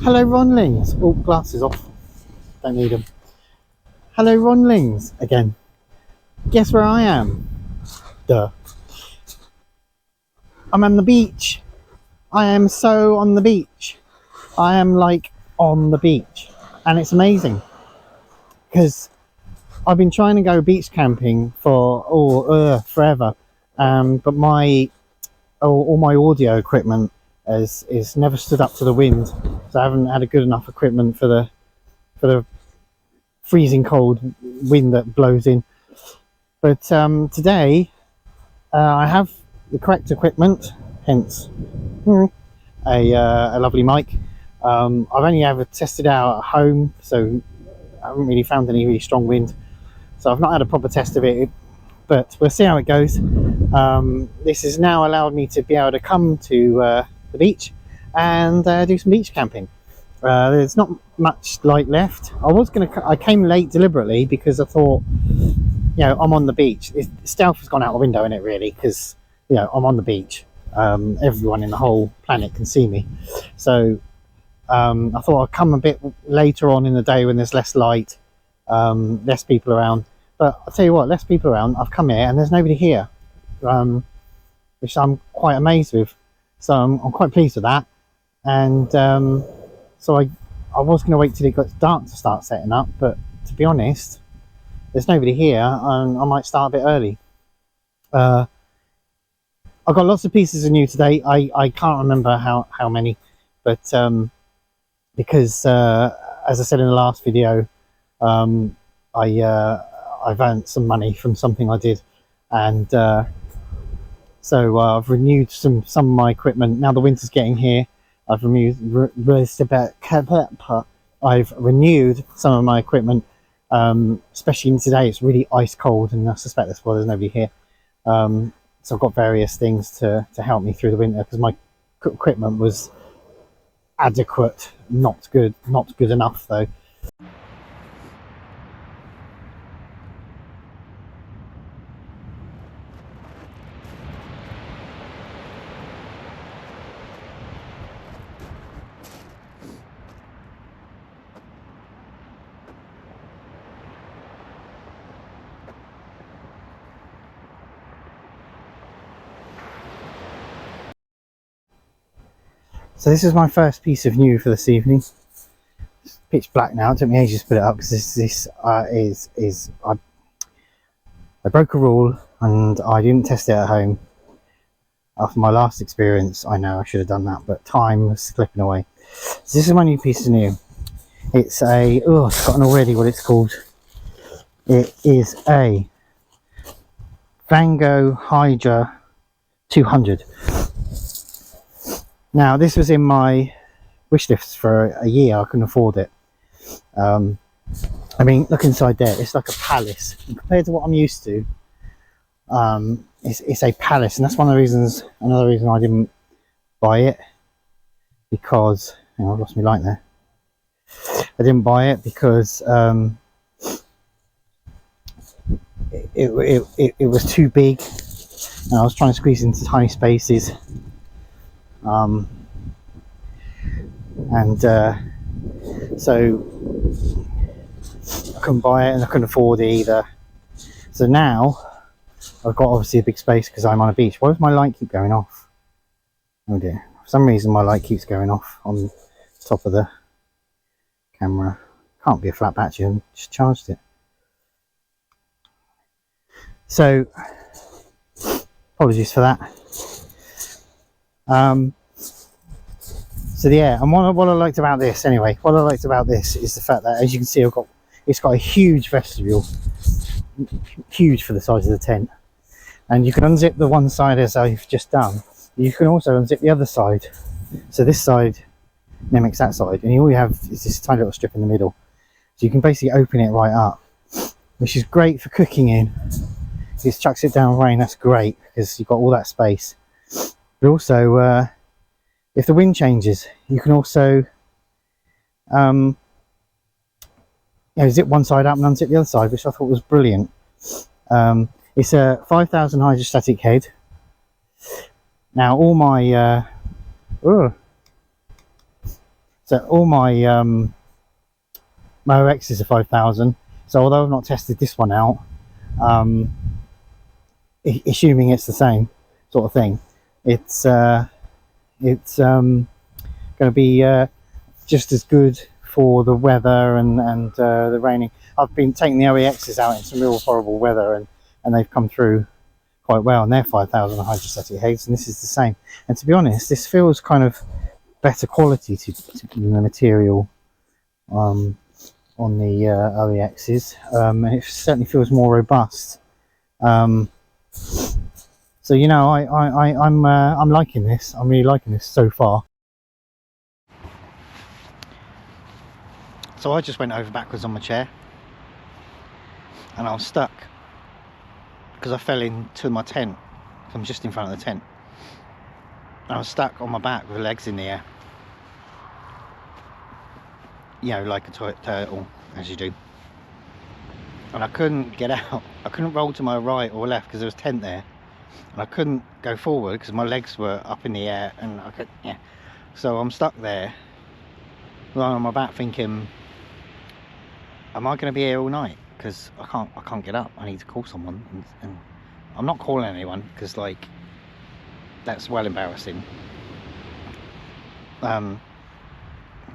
Hello Ronlings. Oh, glasses off. Don't need them. Hello Ronlings again. Guess where I am? Duh. I'm on the beach. I am so on the beach. I am like on the beach. And it's amazing. Because I've been trying to go beach camping for forever. But all my audio equipment is never stood up to the wind. So I haven't had a good enough equipment for the freezing cold wind that blows in. But today I have the correct equipment, hence a lovely mic. I've only ever tested out at home, so I haven't really found any really strong wind, so I've not had a proper test of it, but we'll see how it goes. This has now allowed me to be able to come to the beach and do some beach camping. There's not much light left. I came late deliberately because I thought, I'm on the beach. Stealth has gone out the window in it, really, because I'm on the beach. Everyone in the whole planet can see me. So I thought I'd come a bit later on in the day when there's less light, less people around. But I'll tell you what, less people around. I've come here and there's nobody here, which I'm quite amazed with. So I'm quite pleased with that. And so I was going to wait till it got dark to start setting up, but to be honest, there's nobody here, and I might start a bit early. I've got lots of pieces of new today. I can't remember how many, but because as I said in the last video, I've earned some money from something I did, and so I've renewed some of my equipment. Now the winter's getting here. I've renewed some of my equipment, especially today. It's really ice cold, and I suspect that's why there's nobody here. So I've got various things to help me through the winter, because my equipment was adequate, not good enough though. So this is my first piece of new for this evening. It's pitch black now. It took me ages to put it up because I broke a rule and I didn't test it at home. After my last experience, I know I should have done that, but time was slipping away. So this is my new piece of new. It's I've forgotten already what it's called. It is a Van Gogh Hydra 200. Now this was in my wish list for a year. I couldn't afford it. I mean, look inside there. It's like a palace. And compared to what I'm used to, it's a palace, and that's another reason I didn't buy it, because I've lost my light there. I didn't buy it because it was too big, and I was trying to squeeze into tiny spaces. So I couldn't buy it and I couldn't afford it either. So now I've got obviously a big space because I'm on a beach. Why does my light keep going off? Oh dear, for some reason my light keeps going off on top of the camera. Can't be a flat battery, I just charged it. So apologies for that. So yeah, and what I liked about this anyway, is the fact that, as you can see, it's got a huge vestibule, huge for the size of the tent, and you can unzip the one side as I've just done. You can also unzip the other side, so this side mimics that side, and all you have is this tiny little strip in the middle, so you can basically open it right up, which is great for cooking in. If it chucks it down rain, that's great because you've got all that space. But also, if the wind changes, you can also zip one side up and unzip the other side, which I thought was brilliant. It's a 5,000 hydrostatic head. Now all my So all my Moto X's are 5,000. So although I've not tested this one out, assuming it's the same sort of thing, it's going to be just as good for the weather and the raining. I've been taking the OEXs out in some real horrible weather, and they've come through quite well, and they're 5,000 hydrostatic heads, and this is the same. And to be honest, this feels kind of better quality to the material on the OEXs, and it certainly feels more robust. So you know, I'm liking this. I'm really liking this so far. So I just went over backwards on my chair, and I was stuck because I fell into my tent. I'm just in front of the tent. I was stuck on my back with legs in the air, you know, like a turtle, as you do. And I couldn't get out. I couldn't roll to my right or left because there was tent there, and I couldn't go forward because my legs were up in the air, and I could, yeah. So I'm stuck there, lying on my back, thinking, am I going to be here all night? Because I can't get up. I need to call someone, and I'm not calling anyone because, like, that's well embarrassing. But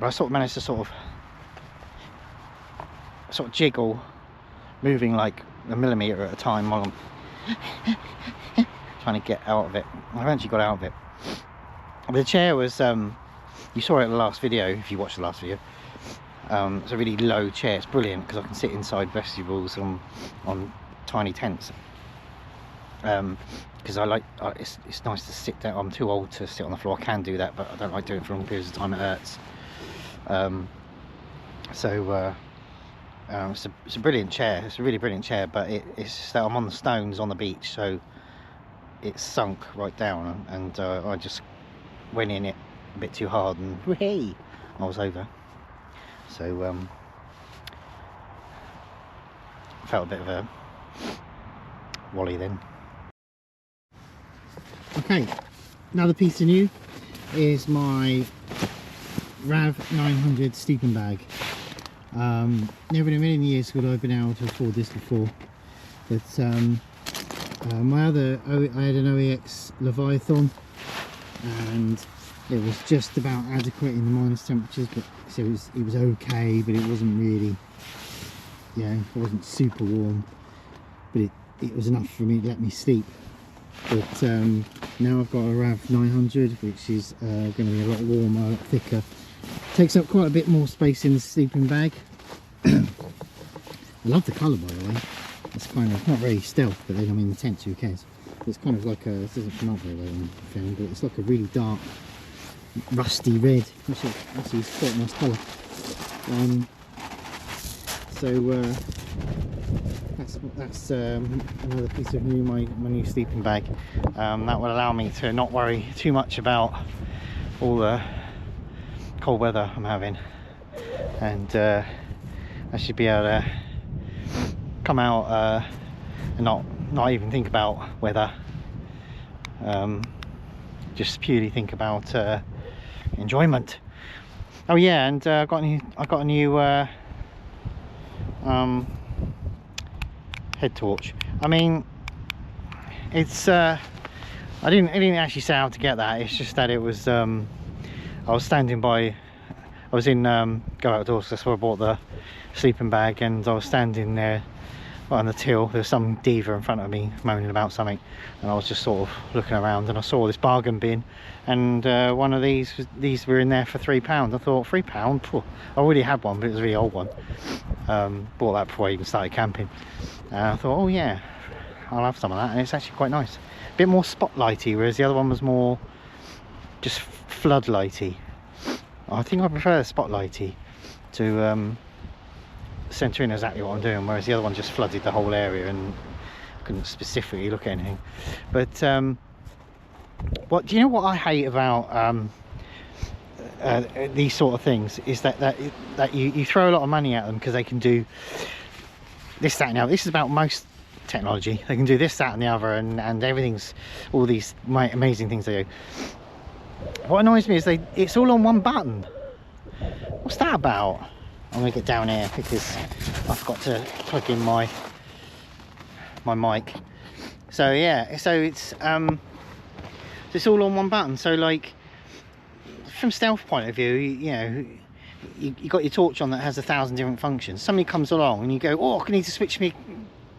I sort of managed to sort of jiggle, moving like a millimetre at a time while I'm trying to get out of it. I eventually got out of it. The chair was, you saw it in the last video if you watched the last video. It's a really low chair. It's brilliant because I can sit inside vegetables on tiny tents. Because I like, it's nice to sit down. I'm too old to sit on the floor. I can do that, but I don't like doing it for long periods of time. It hurts. It's a brilliant chair. It's a really brilliant chair, but it's just that I'm on the stones on the beach, so it's sunk right down, and I just went in it a bit too hard, and hey, I was over. So felt a bit of a wally then. Okay, another piece of new is my RAV 900 sleeping bag. Never in a million years would I have been able to afford this before, but my other, I had an OEX Leviathan, and it was just about adequate in the minus temperatures, but so it was okay, but it wasn't really, you know, it wasn't super warm, but it was enough for me to let me sleep. But now I've got a RAV 900, which is going to be a lot warmer, a lot thicker. Takes up quite a bit more space in the sleeping bag. I love the colour, by the way. It's kind of not very stealth, but then I'm in the tent, so who cares? It's kind of like a, it doesn't come out very well on the film, but it's like a really dark rusty red. Actually it's quite a nice colour. That's another piece of new, my new sleeping bag. That will allow me to not worry too much about all the cold weather I'm having, and I should be able to come out and not even think about weather, just purely think about enjoyment. Oh yeah, and I got a new head torch. I mean, it's I didn't actually set out to get that. It's just that it was I was standing by, I was in Go Outdoors, that's where I bought the sleeping bag, and I was standing there right on the till. There's some diva in front of me moaning about something, and I was just sort of looking around, and I saw this bargain bin, and one of these were in there for £3. I thought, £3? Phew. I already had one, but it was a really old one. Bought that before I even started camping. I thought, oh yeah, I'll have some of that, and it's actually quite nice. A bit more spotlighty, whereas the other one was more just floodlighty. I think I prefer the spotlighty to centre in exactly what I'm doing, whereas the other one just flooded the whole area and I couldn't specifically look at anything. But what do you know what I hate about these sort of things is that you throw a lot of money at them because they can do this, that and the other. This is about most technology. They can do this, that and the other, and everything's all these amazing things they do. What annoys me is it's all on one button. What's that about? I'm gonna get down here because I forgot to plug in my mic. So yeah, so it's all on one button. So like from stealth point of view, you know, you got your torch on that has 1,000 different functions. Somebody comes along and you go, oh, I need to switch me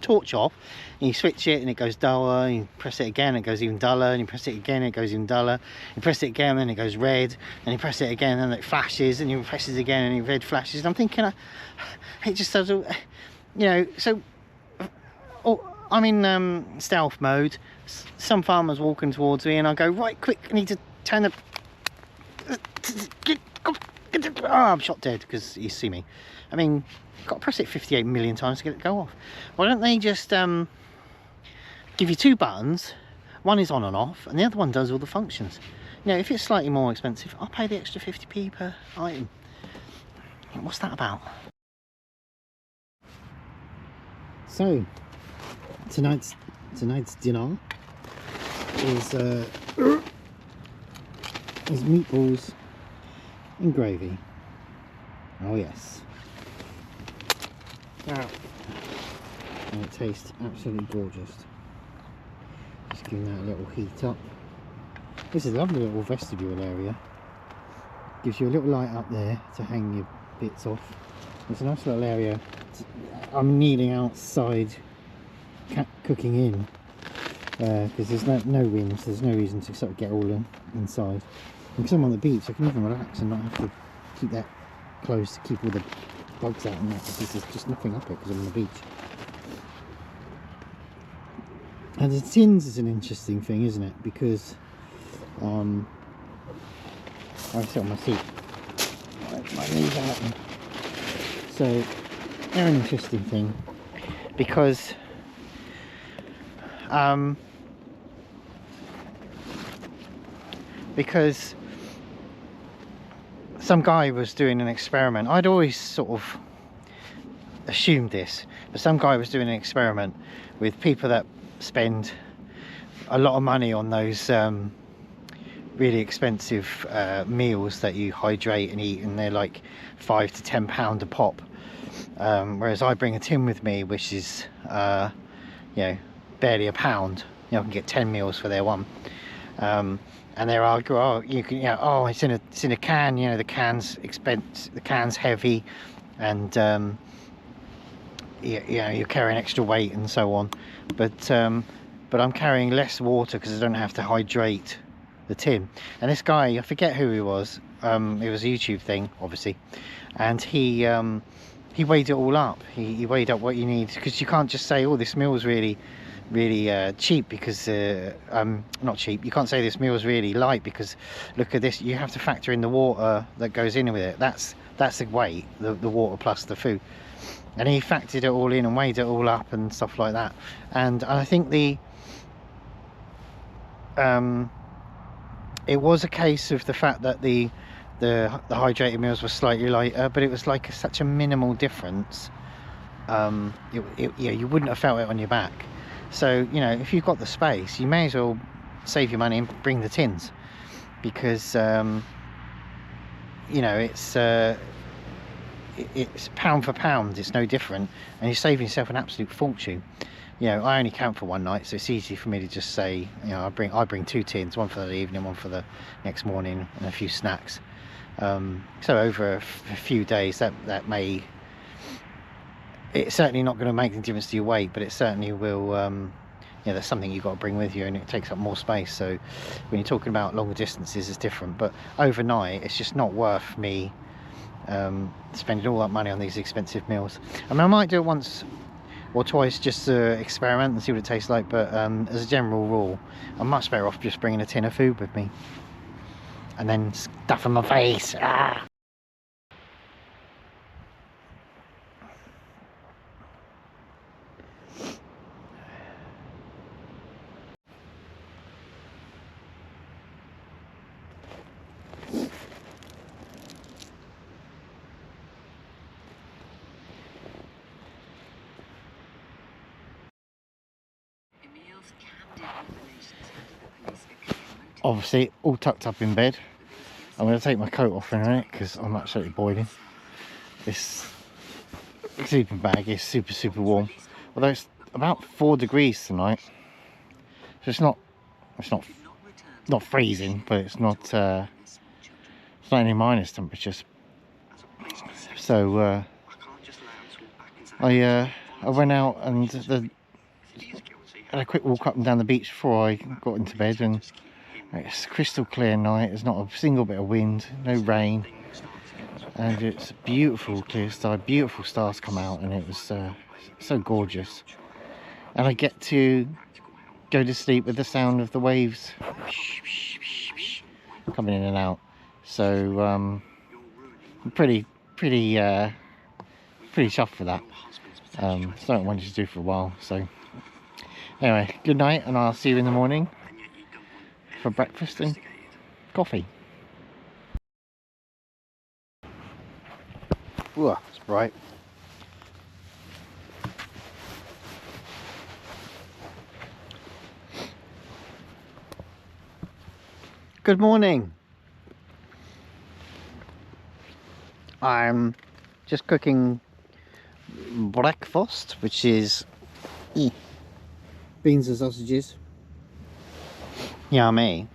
torch off, and you switch it and it goes duller, and you press it again, it goes even duller, and you press it again, it goes even duller, you press it again and it goes red, and you press it again and it flashes, and you press it again and it red flashes. And I'm thinking, it just does all, you know. So I'm in stealth mode. Some farmer's walking towards me and I go, right, quick, I need to turn the oh, I'm shot dead because you see me. I mean, got to press it 58 million times to get it to go off. Why don't they just give you two buttons? One is on and off, and the other one does all the functions. You know, if it's slightly more expensive, I'll pay the extra 50p per item. What's that about? So, tonight's dinner is meatballs and gravy. Oh yes. Wow. And it tastes absolutely gorgeous. Just giving that a little heat up. This is a lovely little vestibule area. Gives you a little light up there to hang your bits off. It's a nice little area. I'm kneeling outside cooking in because there's no wind, so there's no reason to sort of get all inside. And because I'm on the beach, I can even relax and not have to keep that closed to keep all the bugs out and that, because there's just nothing up here because I'm on the beach. And the tins is an interesting thing, isn't it? Because I sit on my seat, my knees out, so they're an interesting thing because some guy was doing an experiment. I'd always sort of assumed this, but some guy was doing an experiment with people that spend a lot of money on those really expensive meals that you hydrate and eat, and they're like £5 to £10 a pop, whereas I bring a tin with me which is you know, barely £1. You know, I can get 10 meals for their one. And they're arguing, oh, you can, you know, oh, it's in a can, you know, the can's heavy, and you know, you're carrying extra weight and so on. But I'm carrying less water because I don't have to hydrate the tin. And this guy, I forget who he was. It was a YouTube thing, obviously, and he weighed it all up. He weighed up what you need, because you can't just say, oh, this meal's really cheap, because not cheap, you can't say this meal is really light because look at this. You have to factor in the water that goes in with it. That's the weight, the water plus the food. And he factored it all in and weighed it all up and stuff like that. And I think it was a case of the fact that the hydrated meals were slightly lighter, but it was like such a minimal difference. Yeah, you wouldn't have felt it on your back. So, you know, if you've got the space, you may as well save your money and bring the tins, because you know, it's pound for pound, it's no different, and you're saving yourself an absolute fortune. You know, I only camp for one night, so it's easy for me to just say, you know, I bring two tins, one for the evening, one for the next morning, and a few snacks. So over a few days, that may, it's certainly not going to make the difference to your weight, but it certainly will. You know, that's something you've got to bring with you, and it takes up more space. So when you're talking about longer distances, it's different. But overnight, it's just not worth me spending all that money on these expensive meals. I mean, I might do it once or twice just to experiment and see what it tastes like, but as a general rule, I'm much better off just bringing a tin of food with me and then stuffing my face. Ah! Obviously all tucked up in bed, I'm going to take my coat off in a minute because I'm absolutely boiling. This sleeping bag is super warm, although it's about 4 degrees tonight, so it's not freezing, but it's not any minus temperatures. So I went out and had a quick walk up and down the beach before I got into bed, and it's a crystal clear night. There's not a single bit of wind, no rain, and it's beautiful clear sky, beautiful stars come out, and it was so gorgeous. And I get to go to sleep with the sound of the waves coming in and out. So I'm pretty chuffed for that. It's something I wanted to do for a while. So anyway, good night, and I'll see you in the morning for breakfast and coffee. Ooh, it's bright. Good morning. I'm just cooking breakfast, which is beans and sausages. Yummy.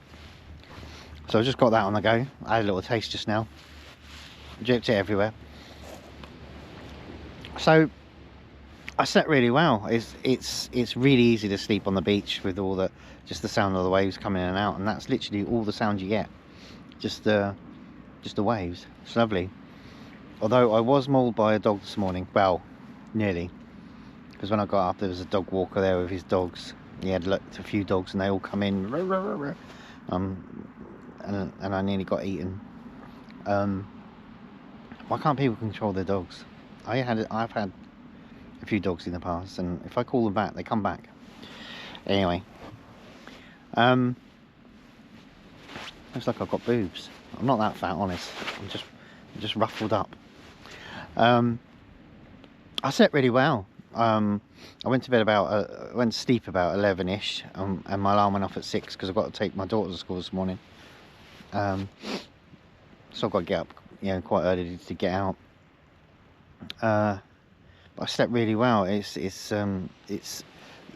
So I just got that on the go. I had a little taste just now. Dripped it everywhere. So I slept really well. It's really easy to sleep on the beach with all just the sound of the waves coming in and out, and that's literally all the sound you get. Just the waves. It's lovely. Although I was mauled by a dog this morning. Well, nearly. Because when I got up, there was a dog walker there with his dogs. He had looked a few dogs, and they all come in. And I nearly got eaten. Why can't people control their dogs? I've had a few dogs in the past, and if I call them back, they come back. Anyway, looks like I've got boobs. I'm not that fat, honest. I'm just ruffled up. I slept really well. I went to sleep about 11ish, and my alarm went off at 6 because I've got to take my daughter to school this morning. So I've got to get up, quite early to get out. But I slept really well. It's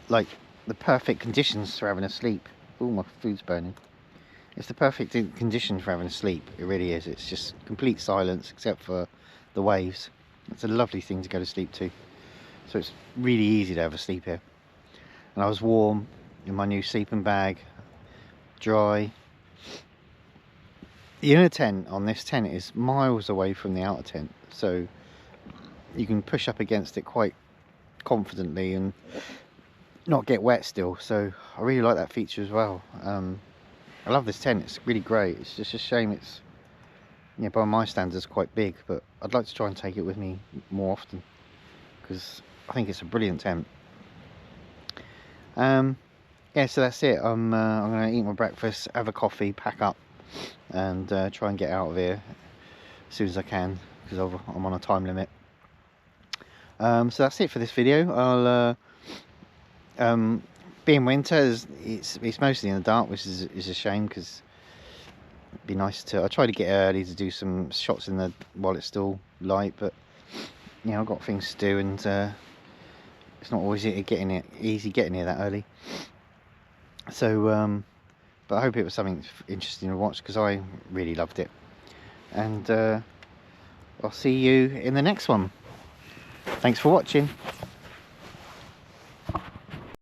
like the perfect conditions for having a sleep. Oh, my food's burning. It's the perfect condition for having a sleep. It really is. It's just complete silence except for the waves. It's a lovely thing to go to sleep to. So it's really easy to have a sleep here. And I was warm in my new sleeping bag, dry. The inner tent on this tent is miles away from the outer tent, so you can push up against it quite confidently and not get wet still. So I really like that feature as well. I love this tent. It's really great. It's just a shame it's, by my standards, quite big, but I'd like to try and take it with me more often because I think it's a brilliant tent. Yeah, so that's it. I'm going to eat my breakfast, have a coffee, pack up, and try and get out of here as soon as I can because I'm on a time limit. So that's it for this video. I'll being winter, it's mostly in the dark, which is a shame because it'd be nice to. I try to get early to do some shots while it's still light, but I've got things to do, and it's not always easy getting here that early. So but I hope it was something interesting to watch because I really loved it, and I'll see you in the next one. Thanks for watching.